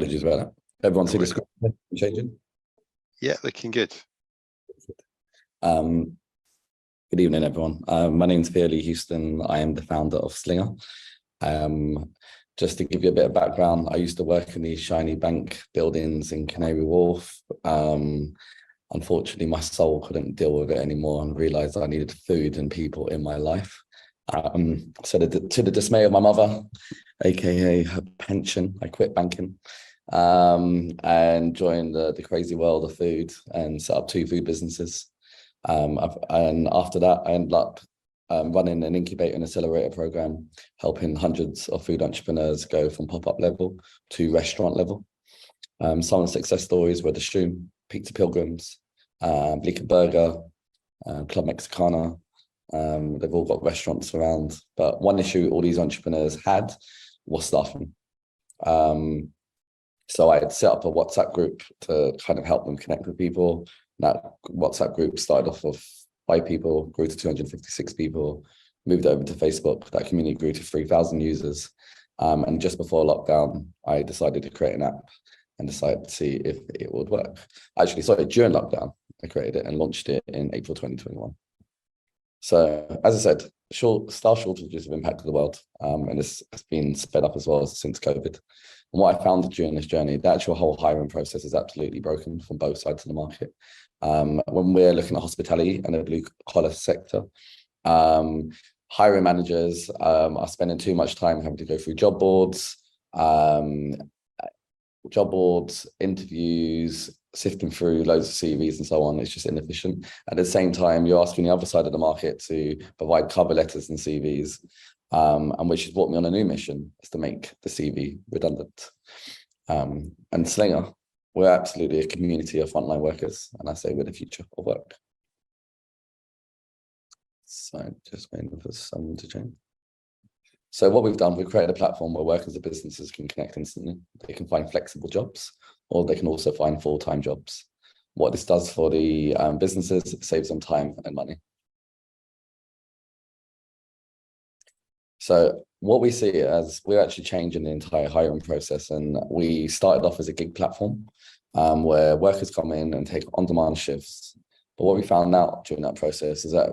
Apologies about that. Everyone see the screen changing? Yeah, looking good. Good evening, everyone. My name is Lee Houston. I am the founder of Slinger. Just to give you a bit of background, I used to work in these shiny bank buildings in Canary Wharf. Unfortunately, my soul couldn't deal with it anymore and realized I needed food and people in my life. So to the dismay of my mother, aka her pension, I quit banking and joined the crazy world of food and set up 2 food businesses. And after that, I ended up running an incubator and accelerator program, helping hundreds of food entrepreneurs go from pop-up level to restaurant level. Some of the success stories were The Shroom, Pizza Pilgrims, Bleecker Burger, Club Mexicana. They've all got restaurants around, but one issue all these entrepreneurs had was staffing. So I had set up a WhatsApp group to kind of help them connect with people. That WhatsApp group started off with 5 people, grew to 256 people, moved over to Facebook. That community grew to 3,000 users. And just before lockdown, I decided to create an app and decided to see if it would work. I actually started during lockdown. I created it and launched it in April 2021. So as I said, staff shortages have impacted the world, and this has been sped up as well since COVID. And what I found during this journey, the actual whole hiring process is absolutely broken from both sides of the market. When we're looking at hospitality and the blue collar sector, hiring managers are spending too much time having to go through job boards, interviews, sifting through loads of CVs and so on. It's just inefficient. At the same time, you're asking the other side of the market to provide cover letters and CVs, and which has brought me on a new mission, is to make the CV redundant. And Slinger, we're absolutely a community of frontline workers, and I say we're the future of work. So just waiting for someone to change. So what we've done, we've created a platform where workers and businesses can connect instantly. They can find flexible jobs, or they can also find full-time jobs. What this does for the businesses, it saves them time and money. So what we see as we're actually changing the entire hiring process, and we started off as a gig platform where workers come in and take on-demand shifts. But what we found out during that process is that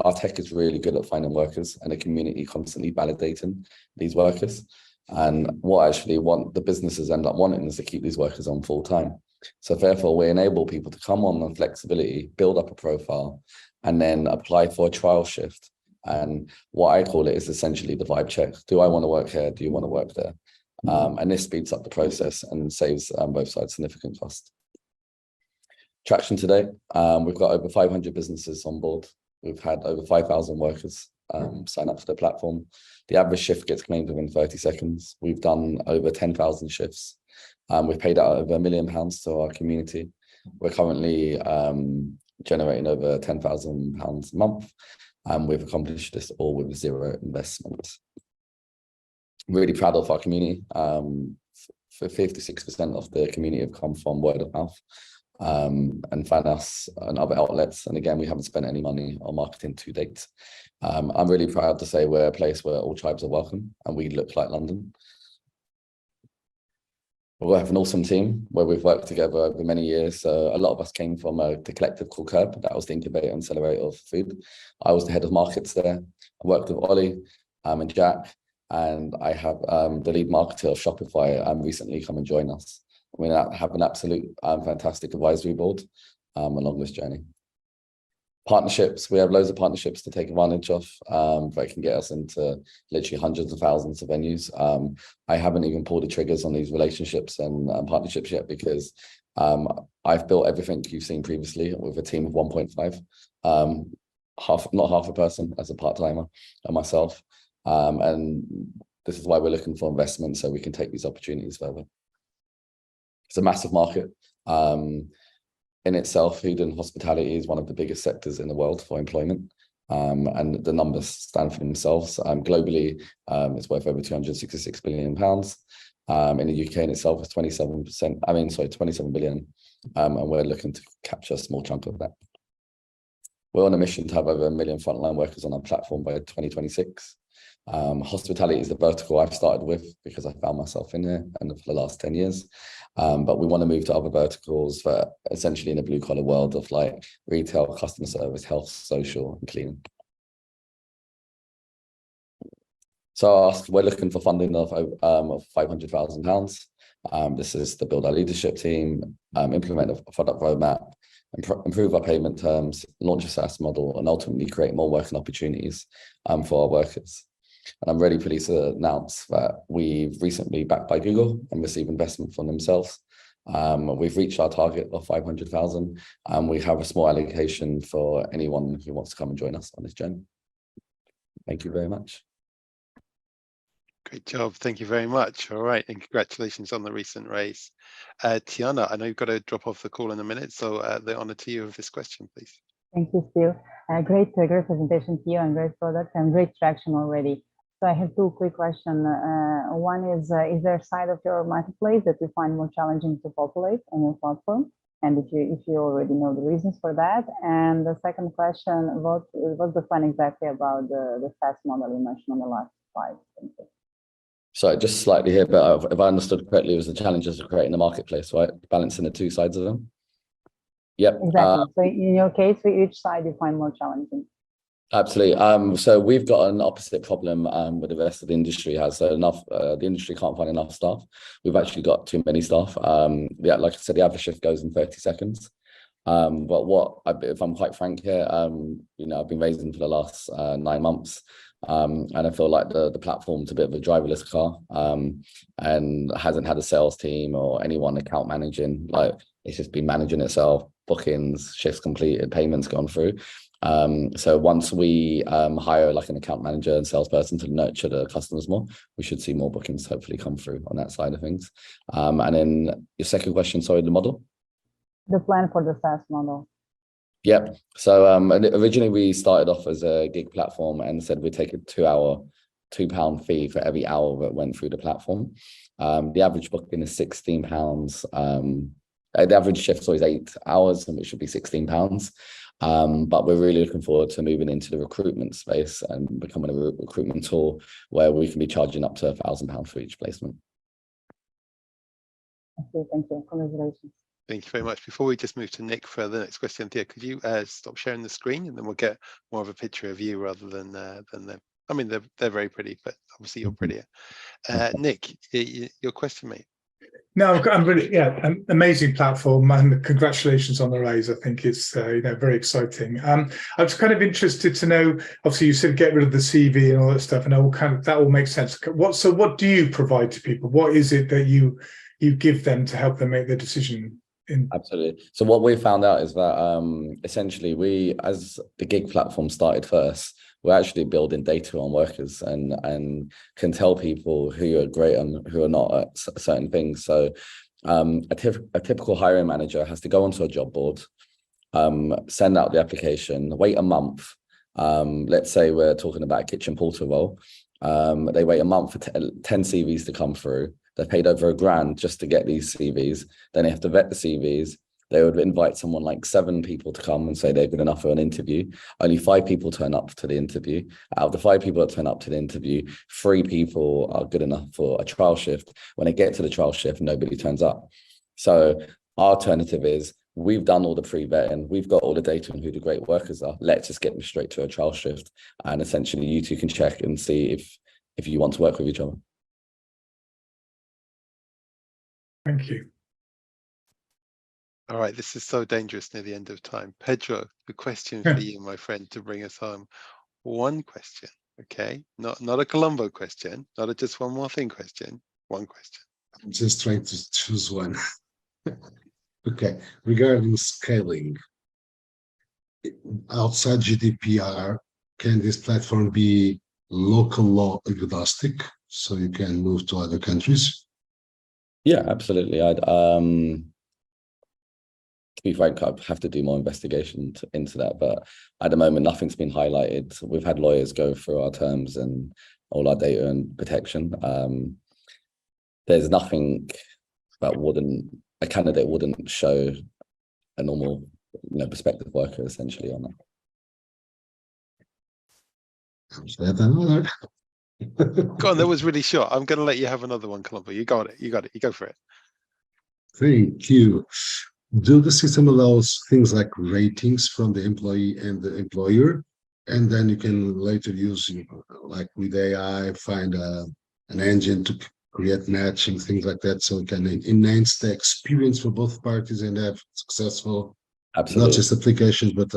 our tech is really good at finding workers, and the community constantly validating these workers. And what the businesses end up wanting is to keep these workers on full time. So therefore, we enable people to come on flexibility, build up a profile, and then apply for a trial shift. And what I call it is essentially the vibe check. Do I want to work here? Do you want to work there? And this speeds up the process and saves both sides significant cost. Traction today, we've got over 500 businesses on board. We've had over 5,000 workers sign up for the platform. The average shift gets claimed within 30 seconds. We've done over 10,000 shifts. We've paid out over £1 million to our community. We're currently generating over £10,000 a month. And we've accomplished this all with 0 investment. Really proud of our community. 56% of the community have come from word of mouth and found us and other outlets. And again, we haven't spent any money on marketing to date. I'm really proud to say we're a place where all tribes are welcome and we look like London. We have an awesome team where we've worked together over many years. A lot of us came from the collective called Curb. That was the incubator and accelerator of food. I was the head of markets there. I worked with Ollie and Jack, and I have the lead marketer of Shopify recently come and join us. We have an absolute fantastic advisory board along this journey. Partnerships, we have loads of partnerships to take advantage of that can get us into literally hundreds of thousands of venues. I haven't even pulled the triggers on these relationships and partnerships yet because I've built everything you've seen previously with a team of 1.5, not half a person as a part-timer and myself. And this is why we're looking for investment so we can take these opportunities further. It's a massive market. In itself, food and hospitality is one of the biggest sectors in the world for employment, and the numbers stand for themselves. Globally, it's worth over £266 billion. In the UK in itself, it's 27 billion, and we're looking to capture a small chunk of that. We're on a mission to have over 1 million frontline workers on our platform by 2026. Hospitality is the vertical I've started with because I found myself in there and for the last 10 years. But we want to move to other verticals that essentially in the blue collar world of like retail, customer service, health, social, and cleaning. So we're looking for funding of £500,000. This is to build our leadership team, implement a product roadmap, improve our payment terms, launch a SaaS model, and ultimately create more working opportunities for our workers. And I'm really pleased to announce that we've recently backed by Google and received investment from themselves. We've reached our target of 500,000, and we have a small allocation for anyone who wants to come and join us on this journey. Thank you very much. Great job. Thank you very much. All right. And congratulations on the recent raise. Tiana, I know you've got to drop off the call in a minute, so the honor to you of this question, please. Thank you, Steve. Great presentation here and great product and great traction already. So I have two quick questions. One is there a side of your marketplace that you find more challenging to populate on your platform? And if you already know the reasons for that. And the second question, what's the plan exactly about the SaaS model you mentioned on the last slide? Thank you. So just slightly here, but if I understood correctly, it was the challenges of creating the marketplace, right? Balancing the two sides of them. Yep. Exactly. So in your case, for each side, you find more challenging. Absolutely. So we've got an opposite problem with the rest of the industry has. So the industry can't find enough staff. We've actually got too many staff. Yeah, like I said, the average shift goes in 30 seconds. But if I'm quite frank here, I've been raising for the last 9 months. And I feel like the platform's a bit of a driverless car and hasn't had a sales team or anyone account managing. Like it's just been managing itself, bookings, shifts completed, payments gone through. So once we hire like an account manager and salesperson to nurture the customers more, we should see more bookings hopefully come through on that side of things. And then your second question, sorry, the model? The plan for the SaaS model. Yep. So originally we started off as a gig platform and said we'd take a £2 fee for every hour that went through the platform. The average booking is £16. The average shift is always 8 hours, and it should be £16. But we're really looking forward to moving into the recruitment space and becoming a recruitment tool where we can be charging up to £1,000 for each placement. Okay, thank you. Congratulations. Thank you very much. Before we just move to Nick for the next question, Thea, could you stop sharing the screen and then we'll get more of a picture of you rather than them. I mean, they're very pretty, but obviously you're prettier. Nick, your question, mate. No, I'm really, amazing platform, and congratulations on the raise. I think it's very exciting. I was kind of interested to know. Obviously, you said get rid of the CV and all that stuff, and that all makes sense. So what do you provide to people? What is it that you give them to help them make their decision? Absolutely. So what we found out is that essentially we, as the gig platform started first, we're actually building data on workers and can tell people who are great and who are not at certain things. So a typical hiring manager has to go onto a job board, send out the application, wait a month. Let's say we're talking about a kitchen porter role. They wait a month for 10 CVs to come through. They're paid over £1,000 just to get these CVs. Then they have to vet the CVs. They would invite someone like 7 people to come and say they're good enough for an interview. Only 5 people turn up to the interview. Out of the 5 people that turn up to the interview, 3 people are good enough for a trial shift. When they get to the trial shift, nobody turns up. So our alternative is we've done all the pre-vetting. We've got all the data on who the great workers are. Let's just get them straight to a trial shift. And essentially you two can check and see if you want to work with each other. Thank you. All right, this is so dangerous near the end of time. Pedro, the question for you, my friend, to bring us home. One question, okay? Not a Columbo question, not a just one more thing question, one question. I'm just trying to choose one. Okay, regarding scaling, outside GDPR, can this platform be local law agnostic so you can move to other countries? Yeah, absolutely. To be frank, I'd have to do more investigation into that. But at the moment, nothing's been highlighted. We've had lawyers go through our terms and all our data and protection. There's nothing that a candidate wouldn't show a normal, prospective worker essentially on that. Another. Go on, that was really short. I'm going to let you have another one, Colombo. You got it. You got it. You go for it. Thank you. Do the system allows things like ratings from the employee and the employer, and then you can later use, like with AI, find an engine to create matching, things like that, so it can enhance the experience for both parties and have successful, Absolutely. not just applications, but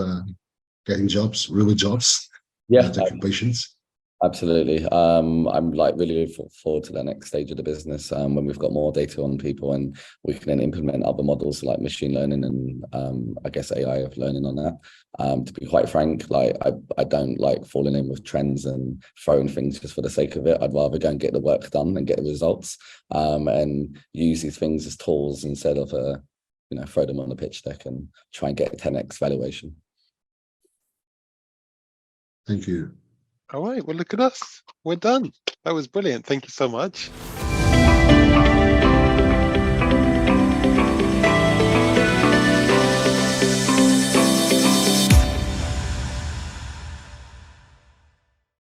getting jobs, really jobs, Yeah, not occupations. absolutely. I'm like really looking forward to the next stage of the business when we've got more data on people and we can then implement other models like machine learning and I guess AI of learning on that. To be quite frank, like I don't like falling in with trends and throwing things just for the sake of it. I'd rather go and get the work done and get the results and use these things as tools instead of throw them on the pitch deck and try and get a 10x valuation. Thank you. All right. Well, look at us. We're done. That was brilliant. Thank you so much.